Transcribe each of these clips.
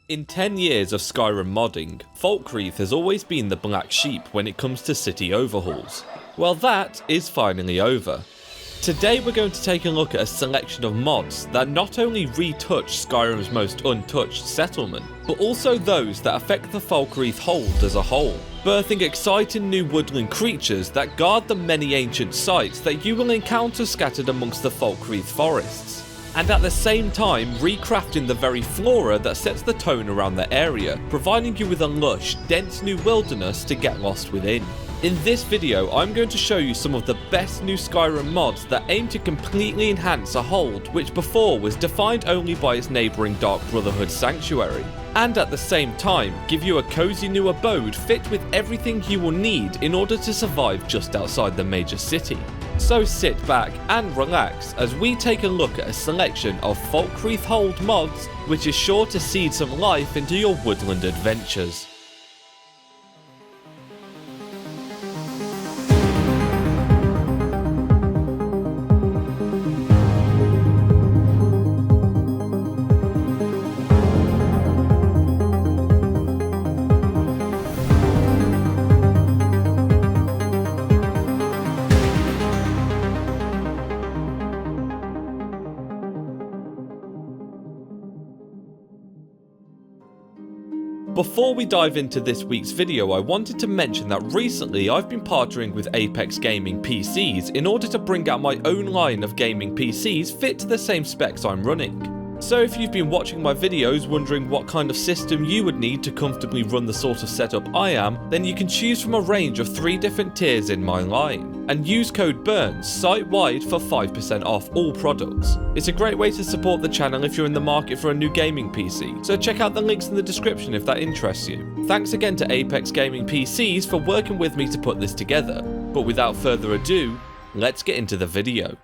In 10 years of Skyrim modding, Falkreath has always been the black sheep when it comes to city overhauls. Well, that is finally over. Today we're going to take a look at a selection of mods that not only retouch Skyrim's most untouched settlement, but also those that affect the Falkreath hold as a whole, birthing exciting new woodland creatures that guard the many ancient sites that you will encounter scattered amongst the Falkreath forests, and at the same time recrafting the very flora that sets the tone around the area, providing you with a lush, dense new wilderness to get lost within. In this video, I'm going to show you some of the best new Skyrim mods that aim to completely enhance a hold which before was defined only by its neighbouring Dark Brotherhood sanctuary, and at the same time give you a cozy new abode fit with everything you will need in order to survive just outside the major city. So sit back and relax as we take a look at a selection of Falkreath hold mods which is sure to seed some life into your woodland adventures. Before we dive into this week's video, I wanted to mention that recently I've been partnering with Apex Gaming PCs in order to bring out my own line of gaming PCs fit to the same specs I'm running. So if you've been watching my videos wondering what kind of system you would need to comfortably run the sort of setup I am, then you can choose from a range of 3 different tiers in my line, and use code BURNS site-wide for 5% off all products. It's a great way to support the channel if you're in the market for a new gaming PC, so check out the links in the description if that interests you. Thanks again to Apex Gaming PCs for working with me to put this together, but without further ado, let's get into the video.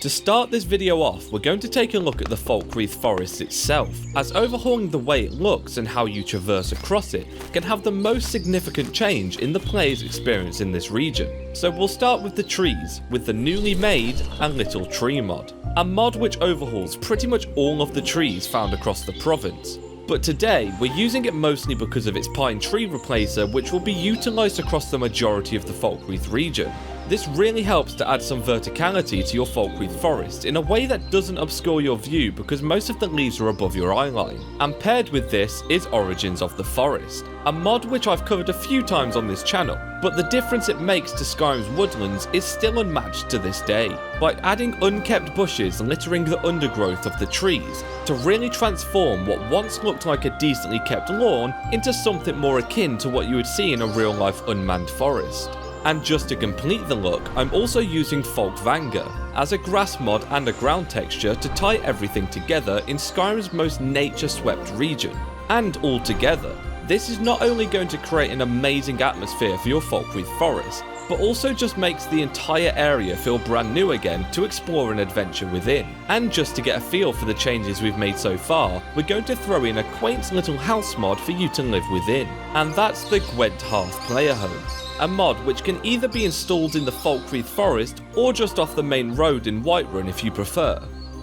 To start this video off, we're going to take a look at the Falkreath forest itself, as overhauling the way it looks and how you traverse across it can have the most significant change in the player's experience in this region. So we'll start with the trees, with the newly made A Little Tree mod, a mod which overhauls pretty much all of the trees found across the province. But today, we're using it mostly because of its pine tree replacer, which will be utilised across the majority of the Falkreath region. This really helps to add some verticality to your Falkreath forest in a way that doesn't obscure your view because most of the leaves are above your eye line. And paired with this is Origins of the Forest, a mod which I've covered a few times on this channel, but the difference it makes to Skyrim's woodlands is still unmatched to this day, by adding unkept bushes littering the undergrowth of the trees to really transform what once looked like a decently kept lawn into something more akin to what you would see in a real life unmanned forest. And just to complete the look, I'm also using Folkvangr as a grass mod and a ground texture to tie everything together in Skyrim's most nature-swept region. And altogether, this is not only going to create an amazing atmosphere for your Falkreath forest, but also just makes the entire area feel brand new again to explore and adventure within. And just to get a feel for the changes we've made so far, we're going to throw in a quaint little house mod for you to live within, and that's the Gwent Hearth player home. A mod which can either be installed in the Falkreath forest or just off the main road in Whiterun if you prefer.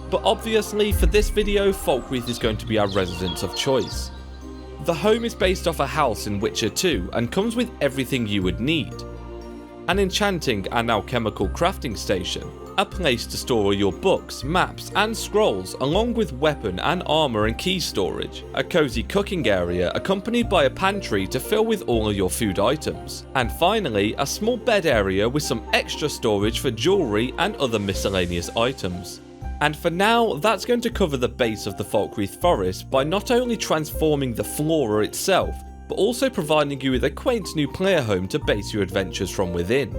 But obviously for this video, Falkreath is going to be our residence of choice. The home is based off a house in Witcher 2 and comes with everything you would need. An enchanting and alchemical crafting station, a place to store all your books, maps and scrolls along with weapon and armour and key storage, a cozy cooking area accompanied by a pantry to fill with all of your food items, and finally a small bed area with some extra storage for jewellery and other miscellaneous items. And for now, that's going to cover the base of the Falkreath forest by not only transforming the flora itself, but also providing you with a quaint new player home to base your adventures from within.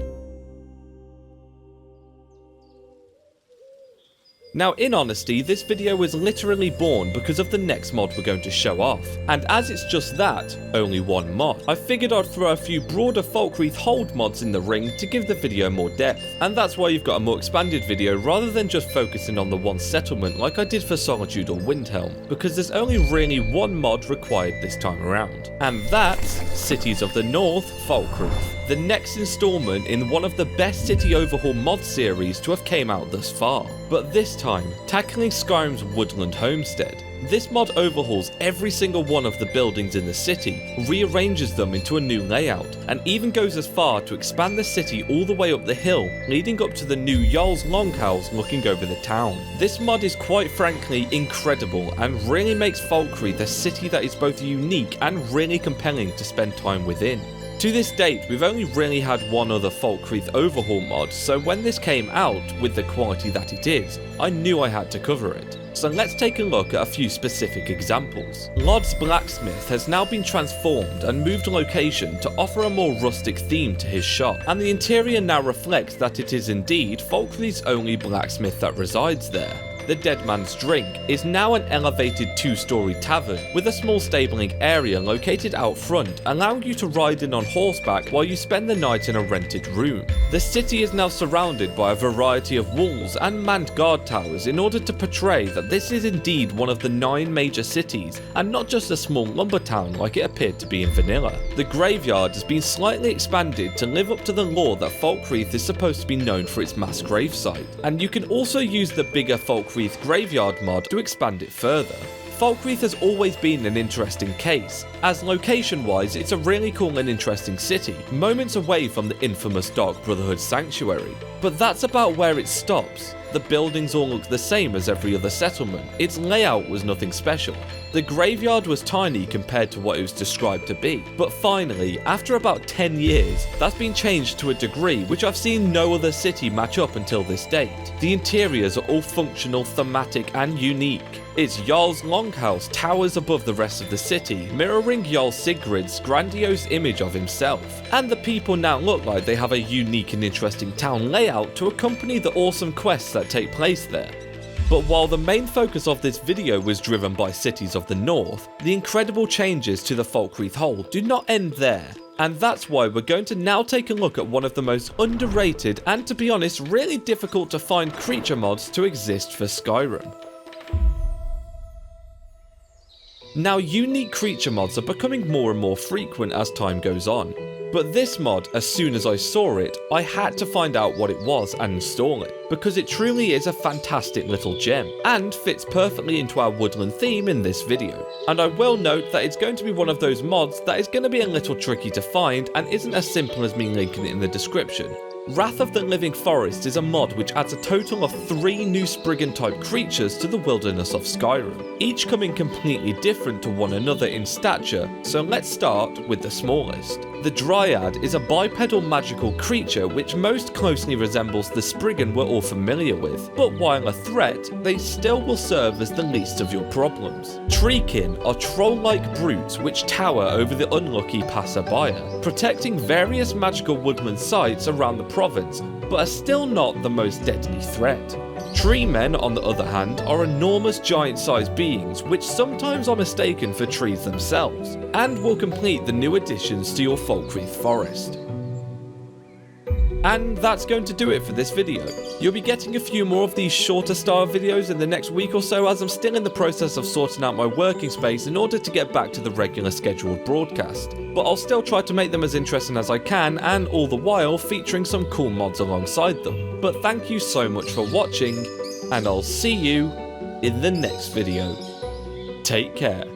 Now in honesty, this video was literally born because of the next mod we're going to show off, and as it's just that, only one mod, I figured I'd throw a few broader Falkreath hold mods in the ring to give the video more depth, and that's why you've got a more expanded video rather than just focusing on the one settlement like I did for Solitude or Windhelm, because there's only really one mod required this time around, and that's Cities of the North Falkreath, the next installment in one of the best city overhaul mod series to have came out thus far, but this time tackling Skyrim's woodland homestead. This mod overhauls every single one of the buildings in the city, rearranges them into a new layout, and even goes as far to expand the city all the way up the hill, leading up to the new Jarl's Longhouse looking over the town. This mod is quite frankly incredible and really makes Falkreath a city that is both unique and really compelling to spend time within. To this date, we've only really had one other Falkreath Overhaul mod, so when this came out, with the quality that it is, I knew I had to cover it. So let's take a look at a few specific examples. Lod's blacksmith has now been transformed and moved location to offer a more rustic theme to his shop, and the interior now reflects that it is indeed Falkreath's only blacksmith that resides there. The Dead Man's Drink is now an elevated 2-story tavern with a small stabling area located out front, allowing you to ride in on horseback while you spend the night in a rented room. The city is now surrounded by a variety of walls and manned guard towers in order to portray that this is indeed one of the 9 major cities and not just a small lumber town like it appeared to be in vanilla. The graveyard has been slightly expanded to live up to the lore that Falkreath is supposed to be known for its mass gravesite, and you can also use the bigger Falkreath graveyard mod to expand it further. Falkreath has always been an interesting case, as location-wise it's a really cool and interesting city, moments away from the infamous Dark Brotherhood sanctuary. But that's about where it stops. The buildings all look the same as every other settlement, its layout was nothing special. The graveyard was tiny compared to what it was described to be, but finally, after about 10 years, that's been changed to a degree which I've seen no other city match up until this date. The interiors are all functional, thematic and unique. Its Jarl's Longhouse towers above the rest of the city, mirroring Jarl Sigrid's grandiose image of himself, and the people now look like they have a unique and interesting town layout to accompany the awesome quests that take place there. But while the main focus of this video was driven by cities of the north, the incredible changes to the Falkreath whole do not end there. And that's why we're going to now take a look at one of the most underrated and, to be honest, really difficult to find creature mods to exist for Skyrim. Now, unique creature mods are becoming more and more frequent as time goes on, but this mod, as soon as I saw it, I had to find out what it was and install it, because it truly is a fantastic little gem, and fits perfectly into our woodland theme in this video. And I will note that it's going to be one of those mods that is going to be a little tricky to find and isn't as simple as me linking it in the description. Wrath of the Living Forest is a mod which adds a total of 3 new Spriggan type creatures to the wilderness of Skyrim, each coming completely different to one another in stature, so let's start with the smallest. The Dryad is a bipedal magical creature which most closely resembles the Spriggan we're all familiar with, but while a threat, they still will serve as the least of your problems. Treekin are troll-like brutes which tower over the unlucky passerby, protecting various magical woodland sites around the province, but are still not the most deadly threat. Tree men, on the other hand, are enormous giant-sized beings which sometimes are mistaken for trees themselves, and will complete the new additions to your Falkreath forest. And that's going to do it for this video. You'll be getting a few more of these shorter style videos in the next week or so, as I'm still in the process of sorting out my working space in order to get back to the regular scheduled broadcast. But I'll still try to make them as interesting as I can, and all the while featuring some cool mods alongside them. But thank you so much for watching, and I'll see you in the next video. Take care.